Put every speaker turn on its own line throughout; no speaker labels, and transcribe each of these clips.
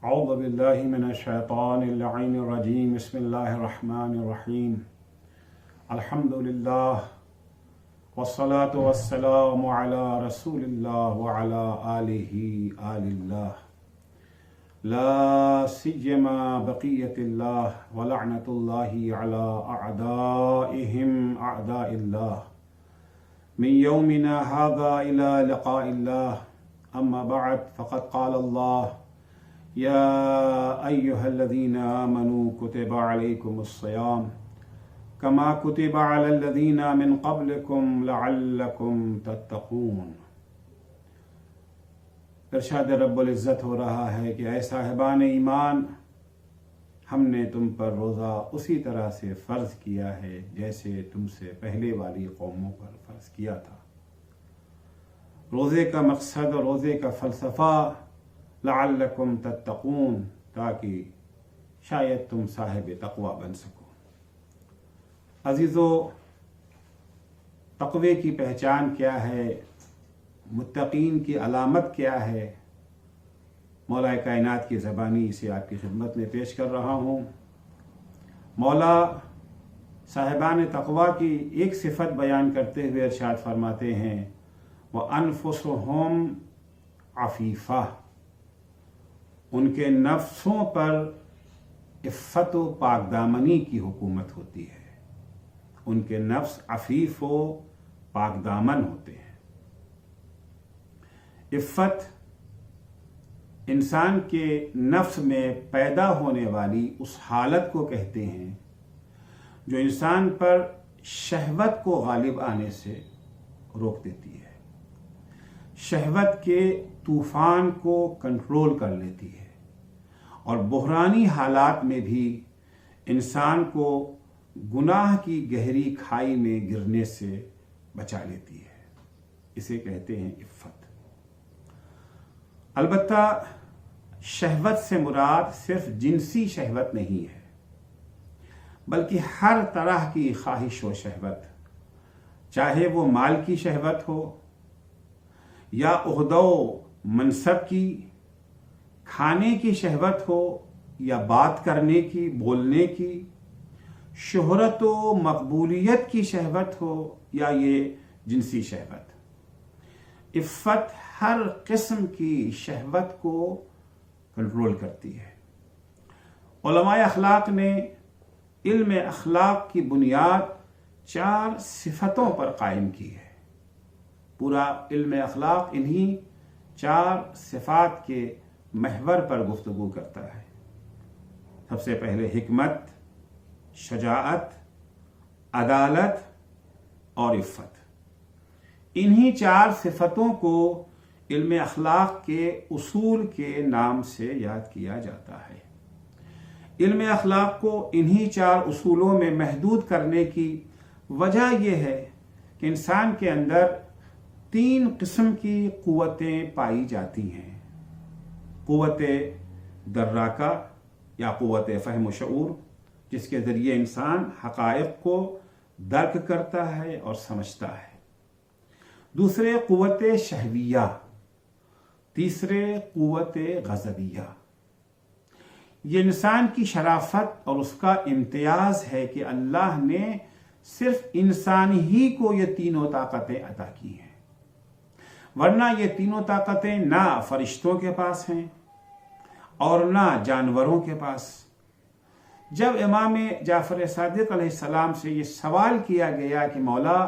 أعوذ بالله من الشيطان اللعين الرجيم بسم الله الرحمن الرحيم الحمد لله والصلاة والسلام على رسول الله وعلى آل الله لا سيما بقية الله ولعنة الله على أعدائهم أعداء الله من يومنا هذا إلى لقاء الله أما بعد فقد قال الله يا أيها الذين آمنوا كتب عليكم الصيام كما كتب على الذين من قبلكم لعلكم تتقون۔ ارشاد رب العزت ہو رہا ہے کہ اے صاحبان ایمان، ہم نے تم پر روزہ اسی طرح سے فرض کیا ہے جیسے تم سے پہلے والی قوموں پر فرض کیا تھا۔ روزے کا مقصد اور روزے کا فلسفہ لعلکم تتقون، تاکہ شاید تم صاحب تقوی بن سکو۔ عزیزو، تقوی کی پہچان کیا ہے؟ متقین کی علامت کیا ہے؟ مولا کائنات کی زبانی اسے آپ کی خدمت میں پیش کر رہا ہوں۔ مولا صاحبان تقوی کی ایک صفت بیان کرتے ہوئے ارشاد فرماتے ہیں وَأَنفُسُهُمْ عَفِيفَةٌ، ان کے نفسوں پر عفت و پاک دامنی کی حکومت ہوتی ہے، ان کے نفس عفیف و پاک دامن ہوتے ہیں۔ عفت انسان کے نفس میں پیدا ہونے والی اس حالت کو کہتے ہیں جو انسان پر شہوت کو غالب آنے سے روک دیتی ہے، شہوت کے طوفان کو کنٹرول کر لیتی ہے اور بحرانی حالات میں بھی انسان کو گناہ کی گہری کھائی میں گرنے سے بچا لیتی ہے۔ اسے کہتے ہیں عفت۔ البتہ شہوت سے مراد صرف جنسی شہوت نہیں ہے، بلکہ ہر طرح کی خواہش و شہوت، چاہے وہ مال کی شہوت ہو یا عہدہ و منصب کی، کھانے کی شہوت ہو یا بات کرنے کی، بولنے کی، شہرت و مقبولیت کی شہوت ہو یا یہ جنسی شہوت۔ عفت ہر قسم کی شہوت کو کنٹرول کرتی ہے۔ علماء اخلاق نے علم اخلاق کی بنیاد 4 صفتوں پر قائم کی ہے۔ پورا علم اخلاق انہی 4 صفات کے محور پر گفتگو کرتا ہے۔ سب سے پہلے حکمت، شجاعت، عدالت اور عفت۔ انہی 4 صفتوں کو علم اخلاق کے اصول کے نام سے یاد کیا جاتا ہے۔ علم اخلاق کو انہی 4 اصولوں میں محدود کرنے کی وجہ یہ ہے کہ انسان کے اندر 3 قسم کی قوتیں پائی جاتی ہیں: قوت دراکہ یا قوت فہم و شعور، جس کے ذریعے انسان حقائق کو درک کرتا ہے اور سمجھتا ہے۔ دوسرے قوت شہویہ، تیسرے قوت غضبیہ۔ یہ انسان کی شرافت اور اس کا امتیاز ہے کہ اللہ نے صرف انسان ہی کو یہ تینوں طاقتیں عطا کی ہیں، ورنہ یہ تینوں طاقتیں نہ فرشتوں کے پاس ہیں اور نہ جانوروں کے پاس۔ جب امام جعفر صادق علیہ السلام سے یہ سوال کیا گیا کہ مولا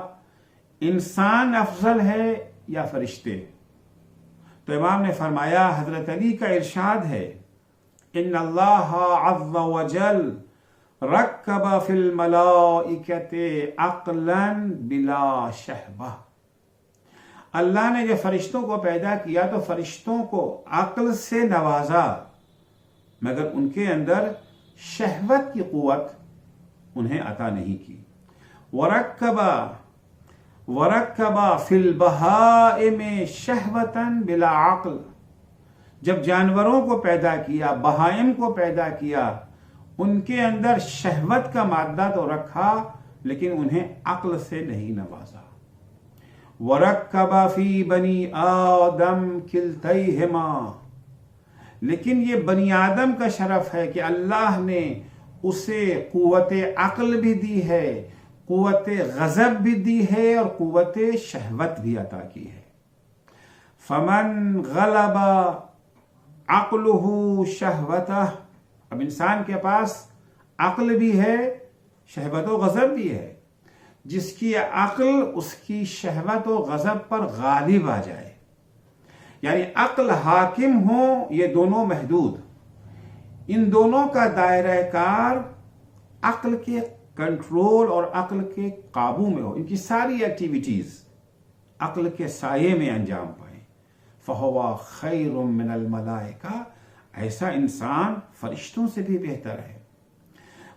انسان افضل ہے یا فرشتے، تو امام نے فرمایا، حضرت علی کا ارشاد ہے ان اللہ عز وجل رکب فی الملائکۃ عقلا بلا شہوہ۔ اللہ نے جب فرشتوں کو پیدا کیا تو فرشتوں کو عقل سے نوازا، مگر ان کے اندر شہوت کی قوت انہیں عطا نہیں کی۔ وَرَكَّبَ فِي الْبَهَائِمِ شَهْوَةً بِلَا عَقْلٍ، جب جانوروں کو پیدا کیا، بہائم کو پیدا کیا، ان کے اندر شہوت کا مادہ تو رکھا لیکن انہیں عقل سے نہیں نوازا۔ وَرَكَّبَ فِي بَنِي آدَمَ كِلْتَيْهِمَا، لیکن یہ بنی آدم کا شرف ہے کہ اللہ نے اسے قوت عقل بھی دی ہے، قوت غضب بھی دی ہے اور قوت شہوت بھی عطا کی ہے۔ فمن غلب عقلہ شہوتہ، اب انسان کے پاس عقل بھی ہے، شہوت و غضب بھی ہے، جس کی عقل اس کی شہوت و غضب پر غالب آ جائے، یعنی عقل حاکم ہو، یہ دونوں محدود، ان دونوں کا دائرہ کار عقل کے کنٹرول اور عقل کے قابو میں ہو، ان کی ساری ایکٹیویٹیز عقل کے سائے میں انجام پائیں، فَهُوَ خَيْرٌ مِّنَ الْمَلَائِكَةِ، ایسا انسان فرشتوں سے بھی بہتر ہے۔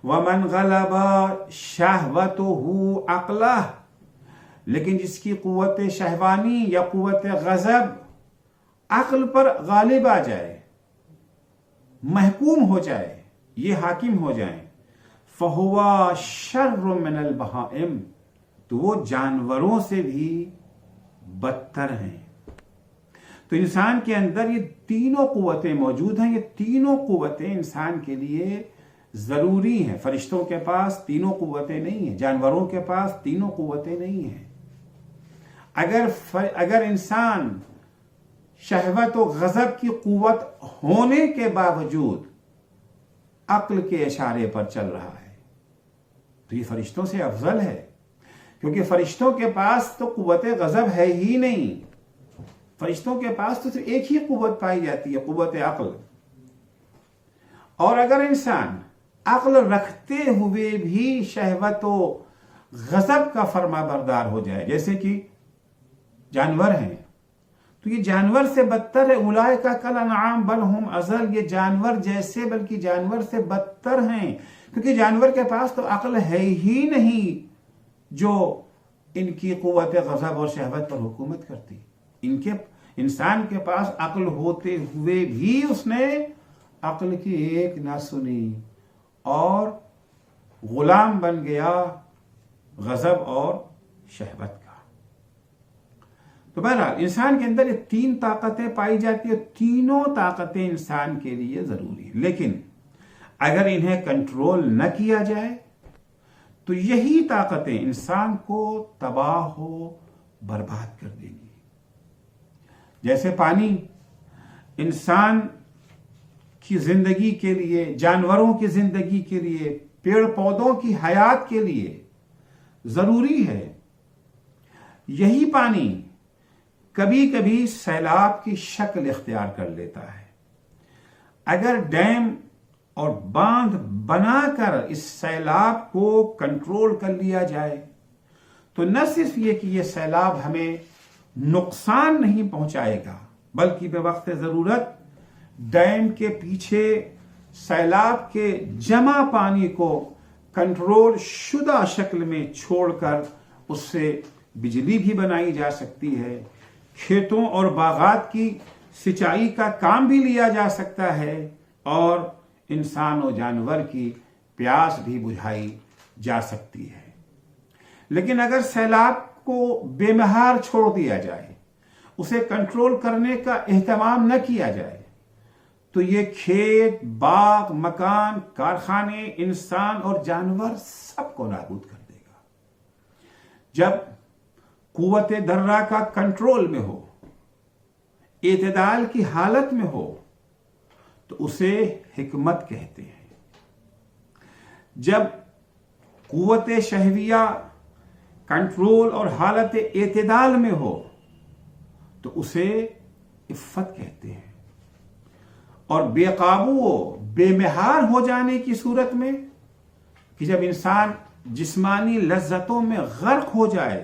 وَمَنْ غَلَبَ شَهْوَتُهُ عَقْلَهُ، لیکن جس کی قوت شہوانی یا قوت غضب عقل پر غالب آ جائے، محکوم ہو جائے، یہ حاکم ہو جائیں، فَهُوَ شَرٌّ مِّنَ الْبَهَائِمِ، تو وہ جانوروں سے بھی بدتر ہیں۔ تو انسان کے اندر یہ تینوں قوتیں موجود ہیں، یہ تینوں قوتیں انسان کے لیے ضروری ہیں۔ فرشتوں کے پاس تینوں قوتیں نہیں ہیں، جانوروں کے پاس تینوں قوتیں نہیں ہیں۔ اگر انسان شہوت و غضب کی قوت ہونے کے باوجود عقل کے اشارے پر چل رہا ہے تو یہ فرشتوں سے افضل ہے، کیونکہ فرشتوں کے پاس تو قوت غضب ہے ہی نہیں، فرشتوں کے پاس تو صرف ایک ہی قوت پائی جاتی ہے، قوت عقل۔ اور اگر انسان عقل رکھتے ہوئے بھی شہوت و غضب کا فرما بردار ہو جائے، جیسے کہ جانور ہیں، تو یہ جانور سے بدتر ہے۔ اولئک کالانعام بل ہم اضل، یہ جانور جیسے بلکہ جانور سے بدتر ہیں، کیونکہ جانور کے پاس تو عقل ہے ہی نہیں جو ان کی قوت غضب اور شہوت پر حکومت کرتی۔ انسان کے پاس عقل ہوتے ہوئے بھی اس نے عقل کی ایک نہ سنی اور غلام بن گیا غضب اور شہوت کا۔ تو بہرحال انسان کے اندر یہ تین طاقتیں پائی جاتی ہیں، تینوں طاقتیں انسان کے لیے ضروری ہیں، لیکن اگر انہیں کنٹرول نہ کیا جائے تو یہی طاقتیں انسان کو تباہ و برباد کر دیں گی۔ جیسے پانی انسان کی زندگی کے لیے، جانوروں کی زندگی کے لیے، پیڑ پودوں کی حیات کے لیے ضروری ہے، یہی پانی کبھی کبھی سیلاب کی شکل اختیار کر لیتا ہے۔ اگر ڈیم اور باندھ بنا کر اس سیلاب کو کنٹرول کر لیا جائے تو نہ صرف یہ کہ یہ سیلاب ہمیں نقصان نہیں پہنچائے گا، بلکہ بے وقت ضرورت ڈیم کے پیچھے سیلاب کے جمع پانی کو کنٹرول شدہ شکل میں چھوڑ کر اس سے بجلی بھی بنائی جا سکتی ہے، کھیتوں اور باغات کی سچائی کا کام بھی لیا جا سکتا ہے، اور انسان و جانور کی پیاس بھی بجھائی جا سکتی ہے۔ لیکن اگر سیلاب کو بے مہار چھوڑ دیا جائے، اسے کنٹرول کرنے کا اہتمام نہ کیا جائے، تو یہ کھیت، باغ، مکان، کارخانے، انسان اور جانور سب کو نابود کر دے گا۔ جب قوت درہ کا کنٹرول میں ہو، اعتدال کی حالت میں ہو، تو اسے حکمت کہتے ہیں۔ جب قوت شہویہ کنٹرول اور حالت اعتدال میں ہو تو اسے عفت کہتے ہیں، اور بے قابو و بے مہار ہو جانے کی صورت میں کہ جب انسان جسمانی لذتوں میں غرق ہو جائے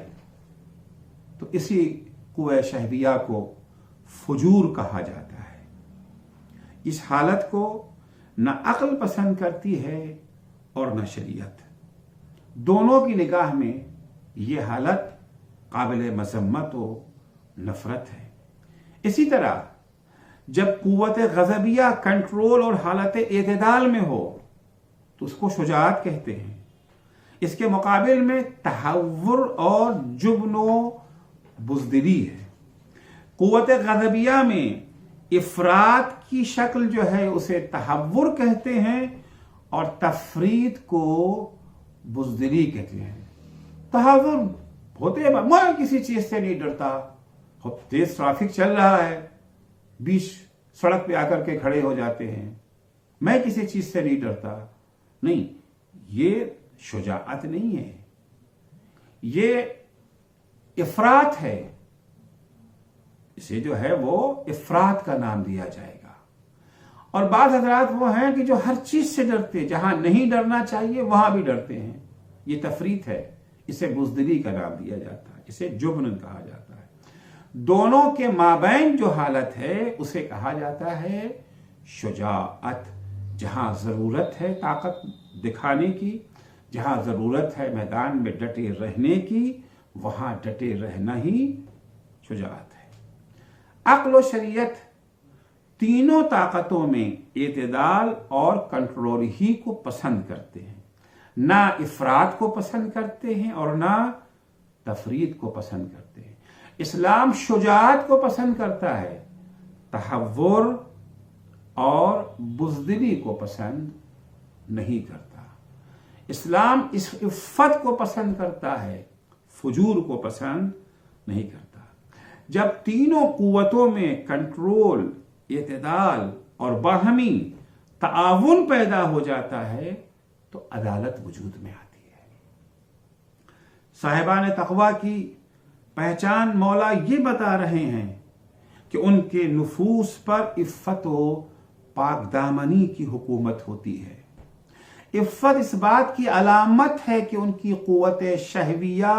تو اسی قوت شہویہ کو فجور کہا جاتا ہے۔ اس حالت کو نہ عقل پسند کرتی ہے اور نہ شریعت، دونوں کی نگاہ میں یہ حالت قابل مذمت و نفرت ہے۔ اسی طرح جب قوت غضبیہ کنٹرول اور حالت اعتدال میں ہو تو اس کو شجاعت کہتے ہیں۔ اس کے مقابل میں تہور اور جبن و بزدلی ہے۔ قوت غضبیہ میں افراط کی شکل جو ہے اسے تحور کہتے ہیں اور تفریط کو بزدلی کہتے ہیں. تحور ہوتے ہیں، میں کسی چیز سے نہیں ڈرتا، تیز ٹریفک چل رہا ہے، بیچ سڑک پہ آ کر کے کھڑے ہو جاتے ہیں، میں کسی چیز سے نہیں ڈرتا. نہیں، یہ شجاعت نہیں ہے، یہ افراط ہے. اسے جو ہے وہ افراط کا نام دیا جائے گا. اور بعض حضرات وہ ہیں کہ جو ہر چیز سے ڈرتے، جہاں نہیں ڈرنا چاہیے وہاں بھی ڈرتے ہیں. یہ تفریط ہے، اسے بزدلی کا نام دیا جاتا ہے، اسے جبن کہا جاتا ہے. دونوں کے مابین جو حالت ہے اسے کہا جاتا ہے شجاعت. جہاں ضرورت ہے طاقت دکھانے کی، جہاں ضرورت ہے میدان میں ڈٹے رہنے کی، وہاں ڈٹے رہنا ہی شجاعت ہے. عقل و شریعت تینوں طاقتوں میں اعتدال اور کنٹرول ہی کو پسند کرتے ہیں، نہ افراط کو پسند کرتے ہیں اور نہ تفریط کو پسند کرتے ہیں. اسلام شجاعت کو پسند کرتا ہے، تحور اور بزدلی کو پسند نہیں کرتا. اسلام اس عفت کو پسند کرتا ہے، فجور کو پسند نہیں کرتا. جب تینوں قوتوں میں کنٹرول، اعتدال اور باہمی تعاون پیدا ہو جاتا ہے تو عدالت وجود میں آتی ہے. صاحبان تقویٰ کی پہچان مولا یہ بتا رہے ہیں کہ ان کے نفوس پر عفت و پاک دامنی کی حکومت ہوتی ہے. عفت اس بات کی علامت ہے کہ ان کی قوت شہویہ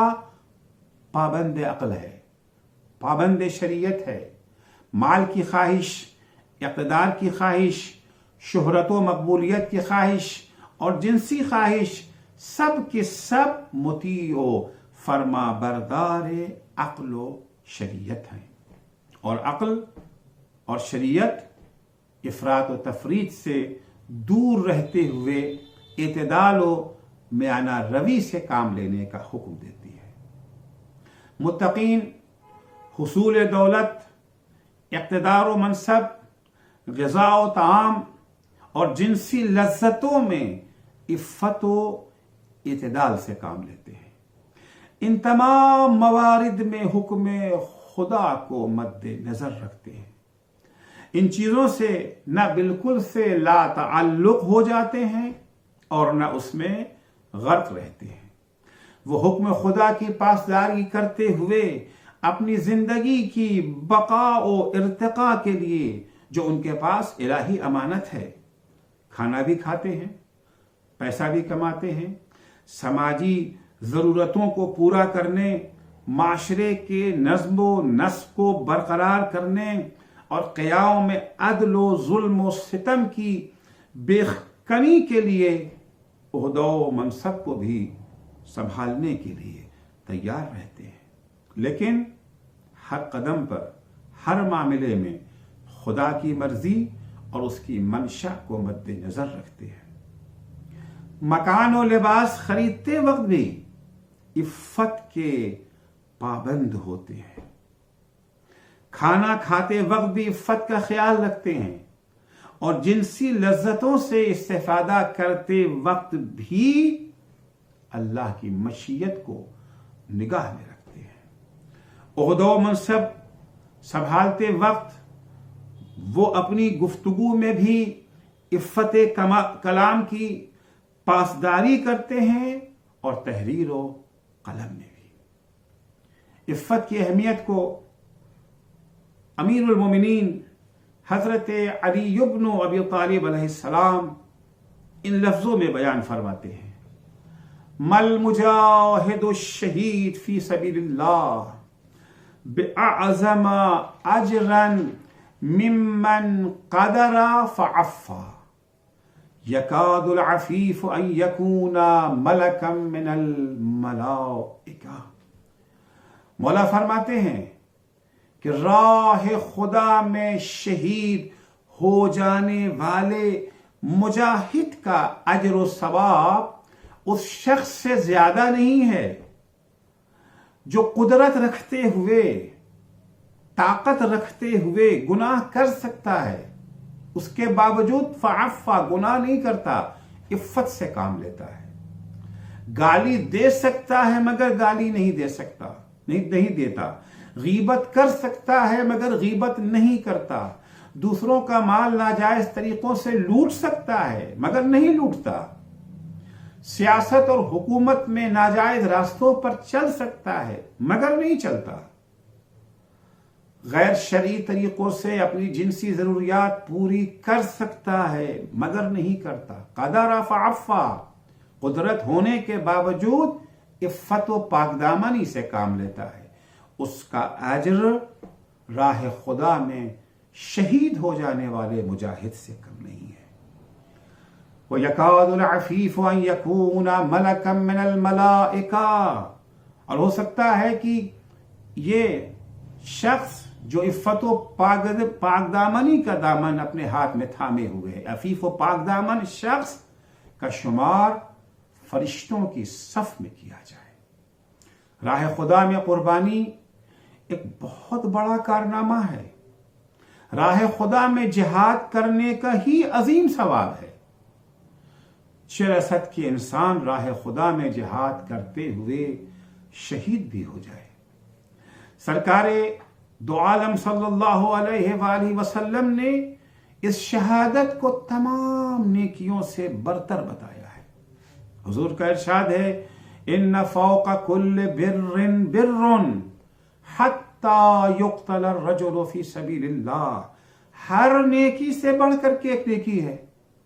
پابند عقل ہے، پابند شریعت ہے. مال کی خواہش، اقتدار کی خواہش، شہرت و مقبولیت کی خواہش اور جنسی خواہش سب کے سب مطیع و فرما بردار عقل و شریعت ہیں. اور عقل اور شریعت افراط و تفریط سے دور رہتے ہوئے اعتدال و میانہ روی سے کام لینے کا حکم دیتی ہے. متقین حصول دولت، اقتدار و منصب، غذا و طعام اور جنسی لذتوں میں عفت و اعتدال سے کام لیتے ہیں. ان تمام موارد میں حکم خدا کو مد نظر رکھتے ہیں. ان چیزوں سے نہ بالکل سے لا تعلق ہو جاتے ہیں اور نہ اس میں غرق رہتے ہیں. وہ حکم خدا کی پاسداری کرتے ہوئے اپنی زندگی کی بقا و ارتقاء کے لیے جو ان کے پاس الہی امانت ہے، کھانا بھی کھاتے ہیں، پیسہ بھی کماتے ہیں، سماجی ضرورتوں کو پورا کرنے، معاشرے کے نظم و نسق کو برقرار کرنے اور قیام میں عدل و ظلم و ستم کی بے کنی کے لیے عہدہ و منصب کو بھی سنبھالنے کے لیے تیار رہتے ہیں. لیکن ہر قدم پر، ہر معاملے میں خدا کی مرضی اور اس کی منشا کو مد نظر رکھتے ہیں. مکان و لباس خریدتے وقت بھی عفت کے پابند ہوتے ہیں. کھانا کھاتے وقت بھی عفت کا خیال رکھتے ہیں اور جنسی لذتوں سے استفادہ کرتے وقت بھی اللہ کی مشیت کو نگاہ میں رکھتے ہیں. عہدہ و منصب سنبھالتے وقت وہ اپنی گفتگو میں بھی عفت کلام کی پاسداری کرتے ہیں اور تحریر و قلم میں بھی. عفت کی اہمیت کو امیر المومنین حضرت علی بن ابی طالب علیہ السلام ان لفظوں میں بیان فرماتے ہیں: مل مجاہد الشہید فی سبیل اللہ بأعظم اجرا ممن قدر فعفا یکاد العفیف ان یکون ملکا من الملائکہ. مولا فرماتے ہیں کہ راہ خدا میں شہید ہو جانے والے مجاہد کا اجر و ثواب اس شخص سے زیادہ نہیں ہے جو قدرت رکھتے ہوئے، طاقت رکھتے ہوئے گناہ کر سکتا ہے، اس کے باوجود فعفا گناہ نہیں کرتا، عفت سے کام لیتا ہے۔ گالی دے سکتا ہے مگر گالی نہیں دے سکتا، نہیں دیتا۔ غیبت کر سکتا ہے مگر غیبت نہیں کرتا۔ دوسروں کا مال ناجائز طریقوں سے لوٹ سکتا ہے مگر نہیں لوٹتا۔ سیاست اور حکومت میں ناجائز راستوں پر چل سکتا ہے مگر نہیں چلتا۔ غیر شرعی طریقوں سے اپنی جنسی ضروریات پوری کر سکتا ہے مگر نہیں کرتا۔ قدر فعفا، قدرت ہونے کے باوجود عفت و پاکدامنی سے کام لیتا ہے، اس کا اجر راہ خدا میں شہید ہو جانے والے مجاہد سے کم نہیں ہے۔ وَيَكَادُ الْعَفِيفُ أَن يَكُونَ مَلَكًا مِّنَ الْمَلَائِكَةِ، اور ہو سکتا ہے کہ یہ شخص جو عفت و پاکدامنی کا دامن اپنے ہاتھ میں تھامے ہوئے ہے، عفیف و پاکدامن شخص کا شمار فرشتوں کی صف میں کیا جائے۔ راہ خدا میں قربانی ایک بہت بڑا کارنامہ ہے۔ راہ خدا میں جہاد کرنے کا ہی عظیم ثواب ہے۔ 64 کے انسان راہ خدا میں جہاد کرتے ہوئے شہید بھی ہو جائے۔ سرکار دو عالم صلی اللہ علیہ وآلہ وسلم نے اس شہادت کو تمام نیکیوں سے برتر بتایا ہے۔ حضور کا ارشاد ہے، ان فوق کل بر بر حتی یقتل الرجل فی سبیل اللہ، ہر نیکی سے بڑھ کر کے ایک نیکی ہے،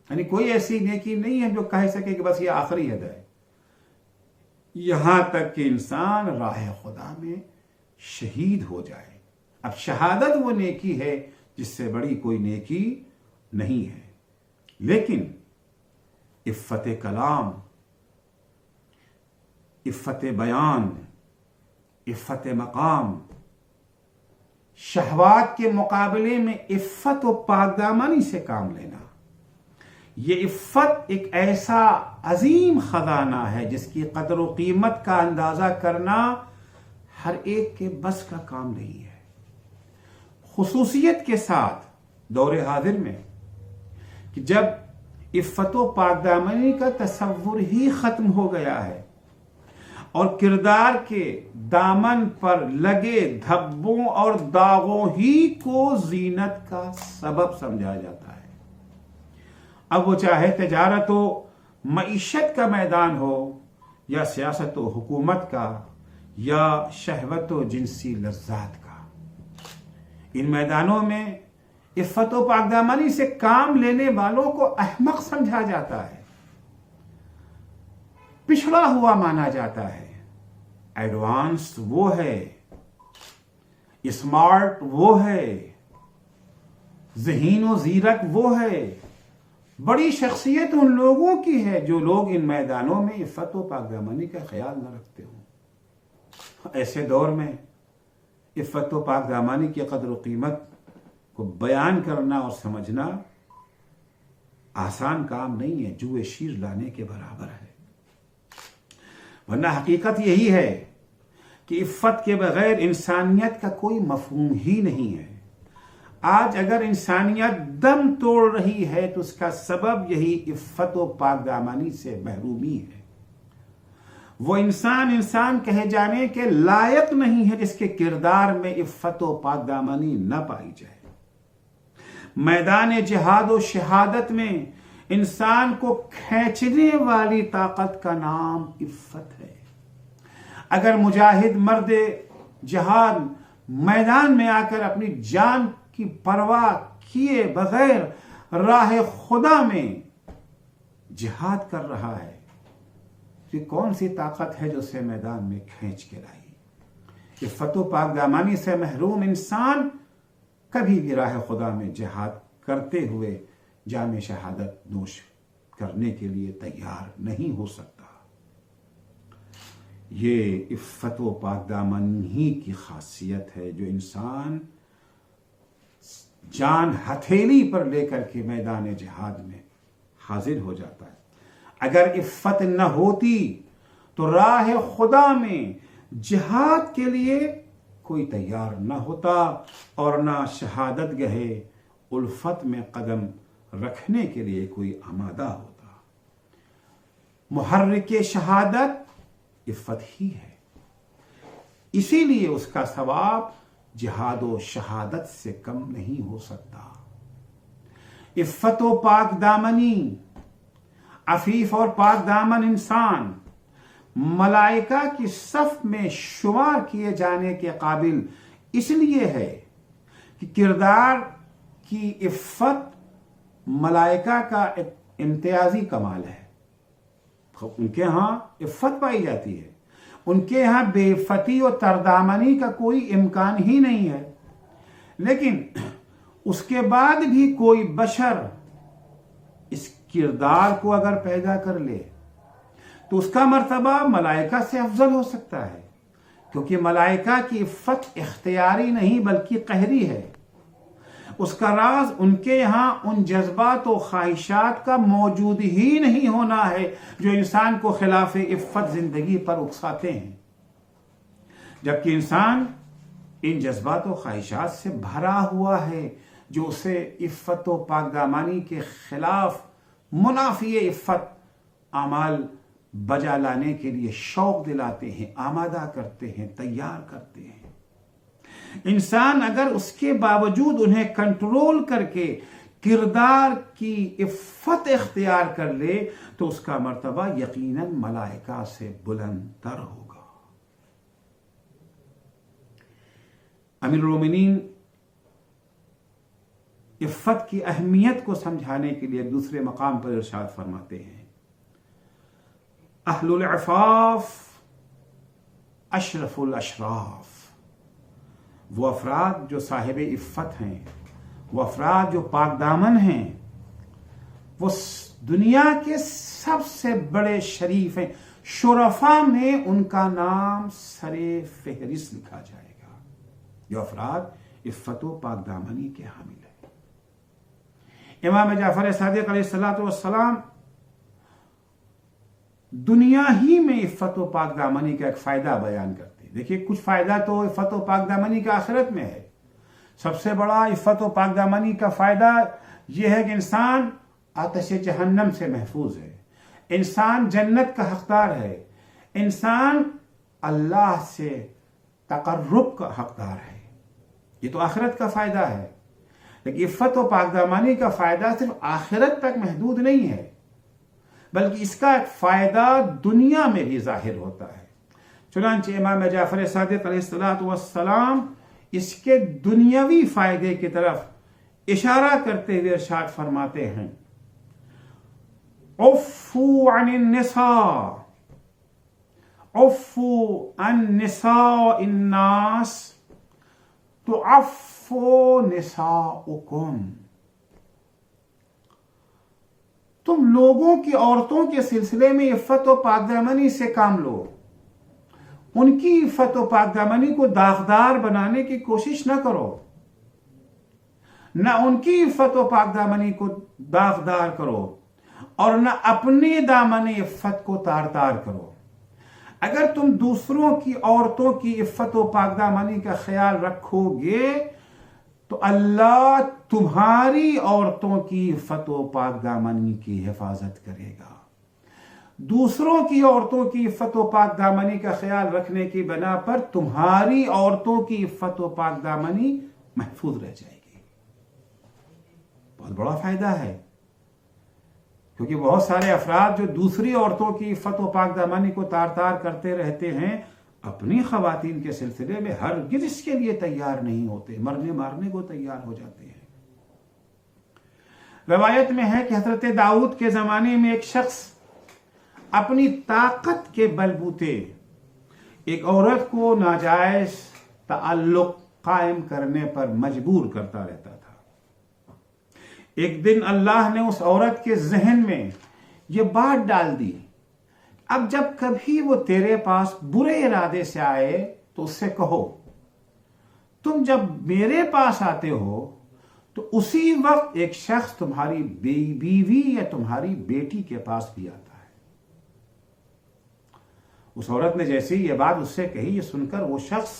یعنی کوئی ایسی نیکی نہیں ہے جو کہہ سکے کہ بس یہ آخری حد ہے، یہاں تک کہ انسان راہ خدا میں شہید ہو جائے۔ اب شہادت وہ نیکی ہے جس سے بڑی کوئی نیکی نہیں ہے، لیکن عفت کلام، عفت بیان، عفت مقام، شہوات کے مقابلے میں عفت و پاکدامنی سے کام لینا، یہ عفت ایک ایسا عظیم خزانہ ہے جس کی قدر و قیمت کا اندازہ کرنا ہر ایک کے بس کا کام نہیں ہے۔ خصوصیت کے ساتھ دور حاضر میں کہ جب عفت و پاکدامنی کا تصور ہی ختم ہو گیا ہے اور کردار کے دامن پر لگے دھبوں اور داغوں ہی کو زینت کا سبب سمجھا جاتا ہے، اب وہ چاہے تجارت و معیشت کا میدان ہو یا سیاست و حکومت کا یا شہوت و جنسی لذات کا، ان میدانوں میں عفت و پاکدامنی سے کام لینے والوں کو احمق سمجھا جاتا ہے، پچھڑا ہوا مانا جاتا ہے۔ ایڈوانس وہ ہے، اسمارٹ وہ ہے، ذہین و زیرک وہ ہے، بڑی شخصیت ان لوگوں کی ہے جو لوگ ان میدانوں میں عفت و پاکدامنی کا خیال نہ رکھتے ہوں۔ ایسے دور میں عفت و پاکدامنی کی قدر و قیمت کو بیان کرنا اور سمجھنا آسان کام نہیں ہے، جوئے شیر لانے کے برابر ہے۔ ورنہ حقیقت یہی ہے کہ عفت کے بغیر انسانیت کا کوئی مفہوم ہی نہیں ہے۔ آج اگر انسانیت دم توڑ رہی ہے تو اس کا سبب یہی عفت و پاکدامنی سے محرومی ہے۔ وہ انسان کہے جانے کے لائق نہیں ہے جس کے کردار میں عفت و پاکدامنی نہ پائی جائے۔ میدان جہاد و شہادت میں انسان کو کھینچنے والی طاقت کا نام عفت ہے۔ اگر مجاہد مرد جہاد میدان میں آ کر اپنی جان کی پرواہ کیے بغیر راہ خدا میں جہاد کر رہا ہے، یہ کون سی طاقت ہے جو اسے میدان میں کھینچ کے لائی؟ عفت و پاکدامنی سے محروم انسان کبھی بھی راہ خدا میں جہاد کرتے ہوئے جام شہادت نوش کرنے کے لیے تیار نہیں ہو سکتا۔ یہ عفت و پاکدامنی کی خاصیت ہے جو انسان جان ہتھیلی پر لے کر کے میدان جہاد میں حاضر ہو جاتا ہے۔ اگر عفت نہ ہوتی تو راہ خدا میں جہاد کے لیے کوئی تیار نہ ہوتا اور نہ شہادت گہے الفت میں قدم رکھنے کے لیے کوئی آمادہ ہوتا۔ محرک شہادت عفت ہی ہے، اسی لیے اس کا ثواب جہاد و شہادت سے کم نہیں ہو سکتا۔ عفت و پاک دامنی، عفیف اور پاک دامن انسان ملائکہ کی صف میں شمار کیے جانے کے قابل اس لیے ہے کہ کردار کی عفت ملائکہ کا ایک امتیازی کمال ہے۔ ان کے ہاں عفت پائی جاتی ہے، ان کے ہاں بے عفتی اور تردامنی کا کوئی امکان ہی نہیں ہے، لیکن اس کے بعد بھی کوئی بشر اس کردار کو اگر پیدا کر لے تو اس کا مرتبہ ملائکہ سے افضل ہو سکتا ہے، کیونکہ ملائکہ کی عفت اختیاری نہیں بلکہ قہری ہے۔ اس کا راز ان کے یہاں ان جذبات و خواہشات کا موجود ہی نہیں ہونا ہے جو انسان کو خلاف عفت زندگی پر اکساتے ہیں، جبکہ انسان ان جذبات و خواہشات سے بھرا ہوا ہے جو اسے عفت و پاک دامانی کے خلاف منافی عفت اعمال بجا لانے کے لیے شوق دلاتے ہیں، آمادہ کرتے ہیں، تیار کرتے ہیں۔ انسان اگر اس کے باوجود انہیں کنٹرول کر کے کردار کی عفت اختیار کر لے تو اس کا مرتبہ یقیناً ملائکہ سے بلند تر ہوگا۔ امیر المومنین عفت کی اہمیت کو سمجھانے کے لیے دوسرے مقام پر ارشاد فرماتے ہیں، اہل العفاف اشرف الاشراف۔ وہ افراد جو صاحب عفت ہیں، وہ افراد جو پاک دامن ہیں، وہ دنیا کے سب سے بڑے شریف ہیں۔ شرفاء میں ان کا نام سر فہرست لکھا جائے گا، جو افراد عفت و پاک دامنی کے حامل ہیں۔ امام جعفر صادق علیہ السلام دنیا ہی میں عفت و پاک دامنی کا ایک فائدہ بیان کرتے ہیں۔ دیکھیے، کچھ فائدہ تو عفت و پاک دامنی کا آخرت میں ہے۔ سب سے بڑا عفت و پاک دامنی کا فائدہ یہ ہے کہ انسان آتش جہنم سے محفوظ ہے، انسان جنت کا حقدار ہے، انسان اللہ سے تقرب کا حقدار ہے۔ یہ تو آخرت کا فائدہ ہے، لیکن عفت و پاک دامنی کا فائدہ صرف آخرت تک محدود نہیں ہے، بلکہ اس کا ایک فائدہ دنیا میں بھی ظاہر ہوتا ہے۔ چنانچہ امام جعفر صادق علیہ السلام اس کے دنیاوی فائدے کی طرف اشارہ کرتے ہوئے ارشاد فرماتے ہیں، عفو عن النساء، عفو عن نساء الناس تعفو نساؤکم۔ تم لوگوں کی عورتوں کے سلسلے میں عفت و پاک دامنی سے کام لو، ان کی عفت و پاک دامنی کو داغدار بنانے کی کوشش نہ کرو، نہ ان کی عفت و پاک دامنی کو داغدار کرو اور نہ اپنے دامن عفت کو تار تار کرو۔ اگر تم دوسروں کی عورتوں کی عفت و پاک دامنی کا خیال رکھو گے تو اللہ تمہاری عورتوں کی عفت و پاک دامنی کی حفاظت کرے گا۔ دوسروں کی عورتوں کی عفت و پاک دامنی کا خیال رکھنے کی بنا پر تمہاری عورتوں کی عفت و پاک دامنی محفوظ رہ جائے گی۔ بہت بڑا فائدہ ہے، کیونکہ بہت سارے افراد جو دوسری عورتوں کی عفت و پاک دامنی کو تار تار کرتے رہتے ہیں، اپنی خواتین کے سلسلے میں ہرگز اس کے لیے تیار نہیں ہوتے، مرنے مارنے کو تیار ہو جاتے ہیں۔ روایت میں ہے کہ حضرت داؤد کے زمانے میں ایک شخص اپنی طاقت کے بلبوتے ایک عورت کو ناجائز تعلق قائم کرنے پر مجبور کرتا رہتا تھا۔ ایک دن اللہ نے اس عورت کے ذہن میں یہ بات ڈال دی، اب جب کبھی وہ تیرے پاس برے ارادے سے آئے تو اس سے کہو، تم جب میرے پاس آتے ہو تو اسی وقت ایک شخص تمہاری بیوی یا تمہاری بیٹی کے پاس بھی آتا ہے۔ اس عورت نے جیسے یہ بات اس سے کہی، یہ سن کر وہ شخص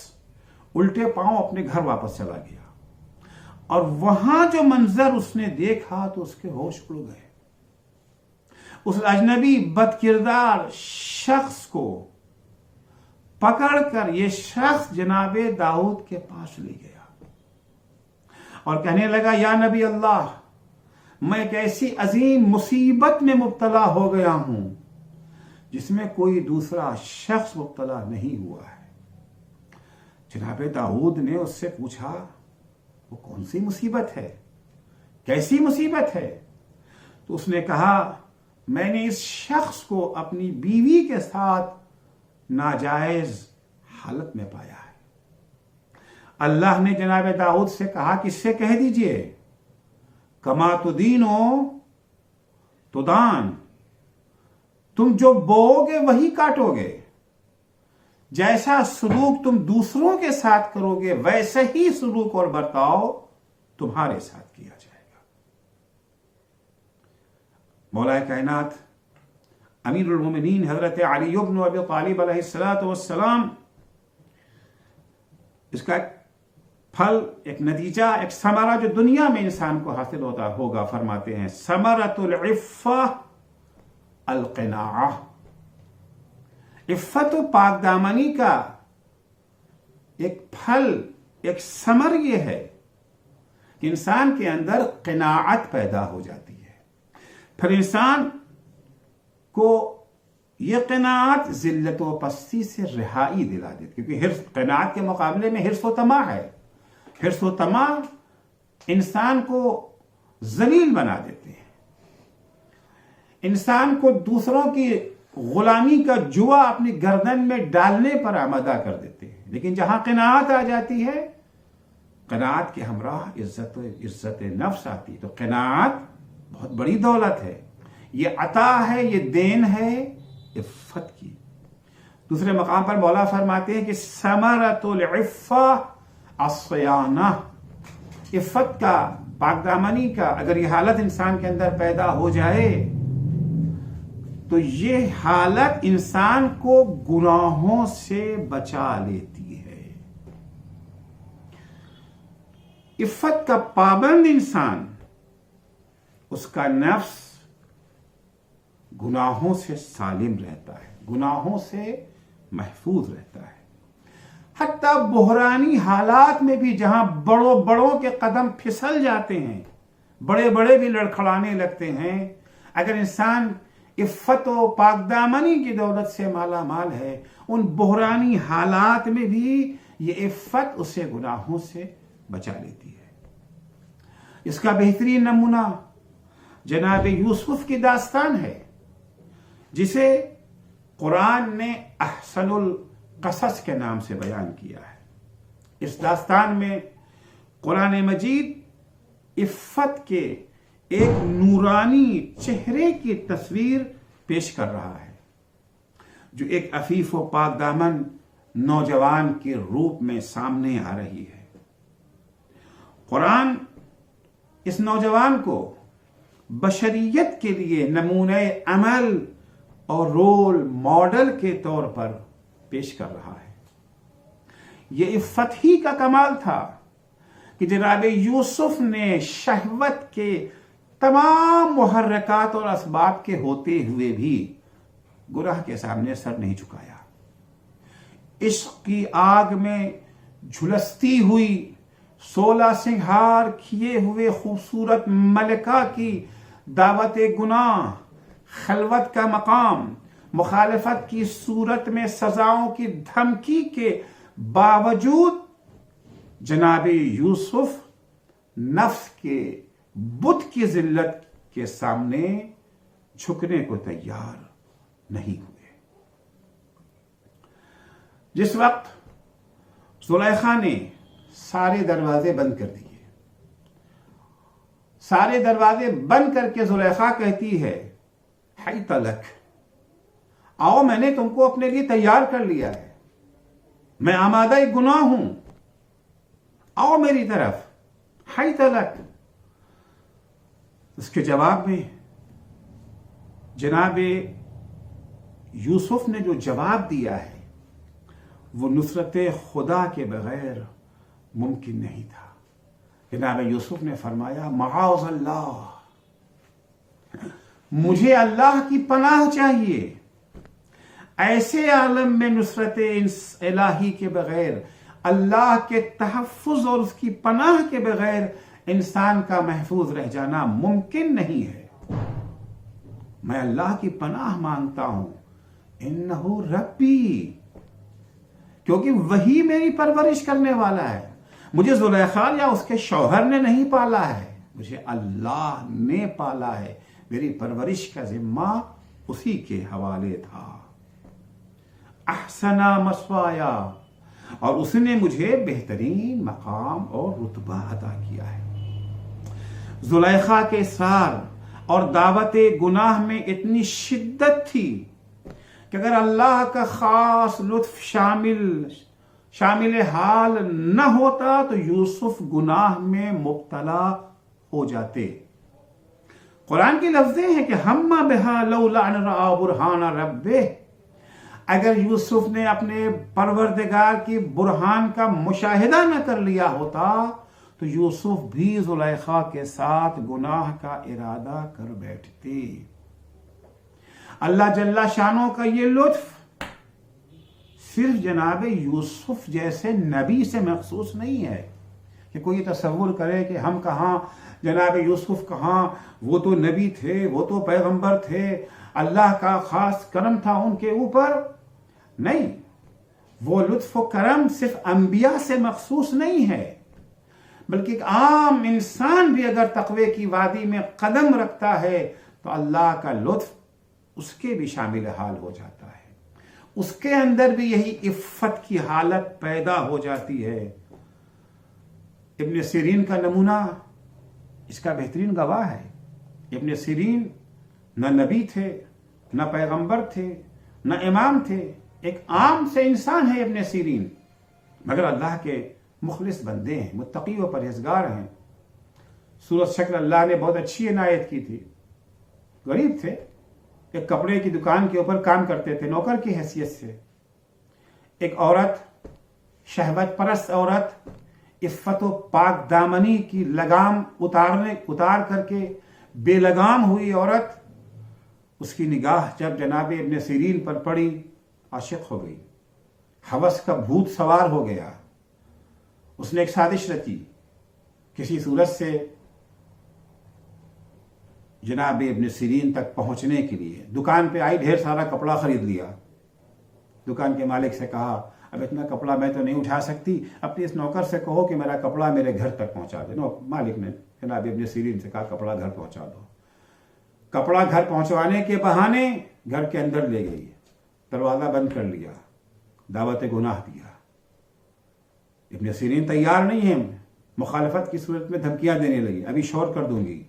الٹے پاؤں اپنے گھر واپس چلا گیا، اور وہاں جو منظر اس نے دیکھا تو اس کے ہوش اڑ گئے۔ اس اجنبی بد کردار شخص کو پکڑ کر یہ شخص جناب داؤد کے پاس لے گیا اور کہنے لگا، یا نبی اللہ، میں ایک ایسی عظیم مصیبت میں مبتلا ہو گیا ہوں جس میں کوئی دوسرا شخص مبتلا نہیں ہوا ہے۔ جناب داؤد نے اس سے پوچھا، وہ کون سی مصیبت ہے، کیسی مصیبت ہے؟ تو اس نے کہا، میں نے اس شخص کو اپنی بیوی کے ساتھ ناجائز حالت میں پایا ہے۔ اللہ نے جناب داؤد سے کہا کہ اس سے کہہ دیجئے، کما تدینو تدان، تم جو بوؤ گے وہی کاٹو گے، جیسا سلوک تم دوسروں کے ساتھ کرو گے ویسے ہی سلوک اور برتاؤ تمہارے ساتھ کیا جائے گا۔ مولا کائنات امیر المومنین حضرت علی بن ابی طالب علیہ السلام اس کا ایک پھل، ایک نتیجہ، ایک ثمرہ جو دنیا میں انسان کو حاصل ہوگا، فرماتے ہیں ثمرۃ العفہ القناعہ۔ عفت و پاک دامنی کا ایک پھل، ایک ثمر یہ ہے کہ انسان کے اندر قناعت پیدا ہو جاتی ہے۔ پھر انسان کو یہ قناعت ذلت و پستی سے رہائی دلا دیتی، کیونکہ قناعت کے مقابلے میں حرص و طمع ہے۔ حرص و طمع انسان کو ذلیل بنا دیتے ہیں، انسان کو دوسروں کی غلامی کا جوا اپنی گردن میں ڈالنے پر آمادہ کر دیتے ہیں۔ لیکن جہاں قناعت آ جاتی ہے، قناعت کے ہمراہ عزت نفس آتی، تو قناعت بہت بڑی دولت ہے، یہ عطا ہے، یہ دین ہے عفت کی۔ دوسرے مقام پر مولا فرماتے ہیں کہ ثمرۃ العفہ الصیانہ، عفت کا، پاک دامنی کا اگر یہ حالت انسان کے اندر پیدا ہو جائے تو یہ حالت انسان کو گناہوں سے بچا لیتی ہے۔ عفت کا پابند انسان، اس کا نفس گناہوں سے سالم رہتا ہے، گناہوں سے محفوظ رہتا ہے۔ حتیٰ بحرانی حالات میں بھی جہاں بڑوں کے قدم پھسل جاتے ہیں، بڑے بھی لڑکھڑانے لگتے ہیں، اگر انسان عفت و پاک دامنی کی دولت سے مالا مال ہے، ان بحرانی حالات میں بھی یہ عفت اسے گناہوں سے بچا لیتی ہے۔ اس کا بہترین نمونہ جناب یوسف کی داستان ہے، جسے قرآن نے احسن القصص کے نام سے بیان کیا ہے۔ اس داستان میں قرآن مجید عفت کے ایک نورانی چہرے کی تصویر پیش کر رہا ہے، جو ایک عفیف و پاک دامن نوجوان کے روپ میں سامنے آ رہی ہے۔ قرآن اس نوجوان کو بشریت کے لیے نمونہ عمل اور رول ماڈل کے طور پر پیش کر رہا ہے۔ یہ عفت ہی کا کمال تھا کہ جناب یوسف نے شہوت کے تمام محرکات اور اسباب کے ہوتے ہوئے بھی گناہ کے سامنے سر نہیں جھکایا۔ عشق کی آگ میں جھلستی ہوئی 16 سنگھار کیے ہوئے خوبصورت ملکہ کی دعوت گناہ، خلوت کا مقام، مخالفت کی صورت میں سزاؤں کی دھمکی کے باوجود جناب یوسف نفس کے بت کی ذلت کے سامنے جھکنے کو تیار نہیں ہوئے۔ جس وقت زلیخا نے سارے دروازے بند کر دیے، سارے دروازے بند کر کے زلیخا کہتی ہے، حیت لک، آؤ میں نے تم کو اپنے لیے تیار کر لیا ہے، میں آمادہ گناہ ہوں، آؤ میری طرف، حیت لک۔ اس کے جواب میں جناب یوسف نے جو جواب دیا ہے وہ نصرت خدا کے بغیر ممکن نہیں تھا۔ جناب یوسف نے فرمایا معاذ اللہ، مجھے اللہ کی پناہ چاہیے، ایسے عالم میں نصرت الہی کے بغیر، اللہ کے تحفظ اور اس کی پناہ کے بغیر انسان کا محفوظ رہ جانا ممکن نہیں ہے۔ میں اللہ کی پناہ مانگتا ہوں، انہو ربی، کیونکہ وہی میری پرورش کرنے والا ہے۔ مجھے زلیخا یا اس کے شوہر نے نہیں پالا ہے، مجھے اللہ نے پالا ہے، میری پرورش کا ذمہ اسی کے حوالے تھا۔ احسن مثوایا، اور اس نے مجھے بہترین مقام اور رتبہ عطا کیا ہے۔ زلیخا کے اصرار اور دعوت گناہ میں اتنی شدت تھی کہ اگر اللہ کا خاص لطف شامل حال نہ ہوتا تو یوسف گناہ میں مبتلا ہو جاتے۔ قرآن کی لفظیں ہیں کہ ہم بہا لولا ان رأى برہان ربہ، اگر یوسف نے اپنے پروردگار کی برہان کا مشاہدہ نہ کر لیا ہوتا تو یوسف بھی زلیخا کے ساتھ گناہ کا ارادہ کر بیٹھتے۔ اللہ جل شانہ کا یہ لطف صرف جناب یوسف جیسے نبی سے مخصوص نہیں ہے کہ کوئی تصور کرے کہ ہم کہاں، جناب یوسف کہاں، وہ تو نبی تھے، وہ تو پیغمبر تھے، اللہ کا خاص کرم تھا ان کے اوپر۔ نہیں، وہ لطف و کرم صرف انبیاء سے مخصوص نہیں ہے، بلکہ ایک عام انسان بھی اگر تقوی کی وادی میں قدم رکھتا ہے تو اللہ کا لطف اس کے بھی شامل حال ہو جاتا ہے، اس کے اندر بھی یہی عفت کی حالت پیدا ہو جاتی ہے۔ ابن سیرین کا نمونہ اس کا بہترین گواہ ہے۔ ابن سیرین نہ نبی تھے، نہ پیغمبر تھے، نہ امام تھے، ایک عام سے انسان ہے ابن سیرین، مگر اللہ کے مخلص بندے ہیں، متقی و پرہیزگار ہیں۔ سورۃ شکر اللہ نے بہت اچھی عنایت کی تھی۔ غریب تھے، ایک کپڑے کی دکان کے اوپر کام کرتے تھے نوکر کی حیثیت سے۔ ایک عورت، شہوت پرست عورت، عفت و پاک دامنی کی لگام اتار کر کے بے لگام ہوئی عورت، اس کی نگاہ جب جناب ابن سیرین پر پڑی، عاشق ہو گئی، ہوس کا بھوت سوار ہو گیا۔ اس نے ایک سازش رچی کسی صورت سے جناب ابن سیرین تک پہنچنے کے لیے۔ دکان پہ آئی، ڈھیر سارا کپڑا خرید لیا۔ دکان کے مالک سے کہا اب اتنا کپڑا میں تو نہیں اٹھا سکتی، اپنے اس نوکر سے کہو کہ میرا کپڑا میرے گھر تک پہنچا دے۔ مالک نے جناب ابن سیرین سے کہا کپڑا گھر پہنچا دو۔ کپڑا گھر پہنچوانے کے بہانے گھر کے اندر لے گئی، دروازہ بند کر لیا، دعوت گناہ دیا۔ ابن سیرین تیار نہیں ہے، مخالفت کی صورت میں دھمکیاں دینے لگی، ابھی شور کر دوں گی،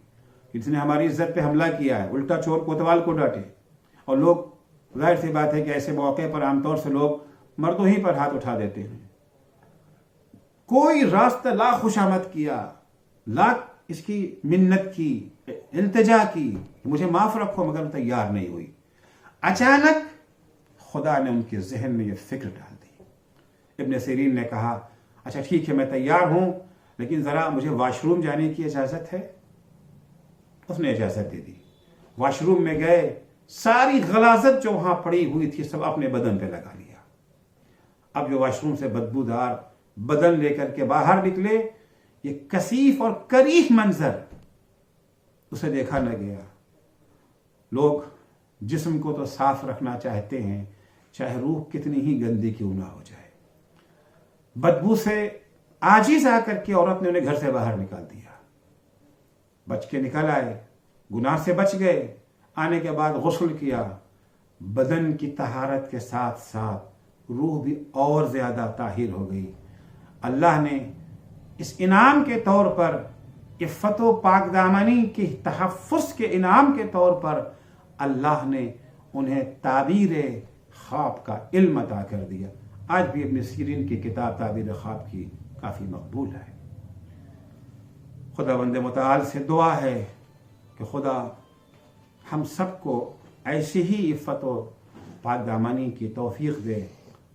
اس نے ہماری عزت پہ حملہ کیا ہے، الٹا چور کوتوال کو ڈانٹے۔ اور لوگ، ظاہر سی بات ہے کہ ایسے موقع پر عام طور سے لوگ مردوں ہی پر ہاتھ اٹھا دیتے ہیں۔ کوئی راستہ لا خوشامد کیا، لا اس کی منت کی، التجا کی کہ مجھے معاف رکھو، مگر تیار نہیں ہوئی۔ اچانک خدا نے ان کے ذہن میں یہ فکر ڈال دی۔ ابن سیرین نے کہا اچھا ٹھیک ہے، میں تیار ہوں، لیکن ذرا مجھے واش روم جانے کی اجازت ہے؟ اس نے اجازت دے دی۔ واش روم میں گئے، ساری غلاظت جو وہاں پڑی ہوئی تھی سب اپنے بدن پہ لگا لیا۔ اب جو واش روم سے بدبودار بدن لے کر کے باہر نکلے، یہ کثیف اور کریہ منظر اسے دیکھا نہ گیا۔ لوگ جسم کو تو صاف رکھنا چاہتے ہیں، چاہے روح کتنی ہی گندی کیوں نہ ہو جائے۔ بدبو سے عاجز آ کر کے عورت نے انہیں گھر سے باہر نکال دیا۔ بچ کے نکل آئے، گناہ سے بچ گئے۔ آنے کے بعد غسل کیا، بدن کی طہارت کے ساتھ ساتھ روح بھی اور زیادہ طاہر ہو گئی۔ اللہ نے اس انعام کے طور پر، عفت و پاک دامنی کے تحفظ کے انعام کے طور پر، اللہ نے انہیں تعبیر خواب کا علم عطا کر دیا۔ آج بھی ابن سیرین کی کتاب تعبیر خواب کی کافی مقبول ہے۔ خداوند متعال سے دعا ہے کہ خدا ہم سب کو ایسی ہی عفت و پاک دامنی کی توفیق دے،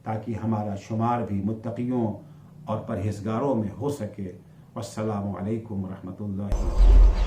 تاکہ ہمارا شمار بھی متقیوں اور پرہیزگاروں میں ہو سکے۔ والسلام علیکم ورحمۃ اللہ۔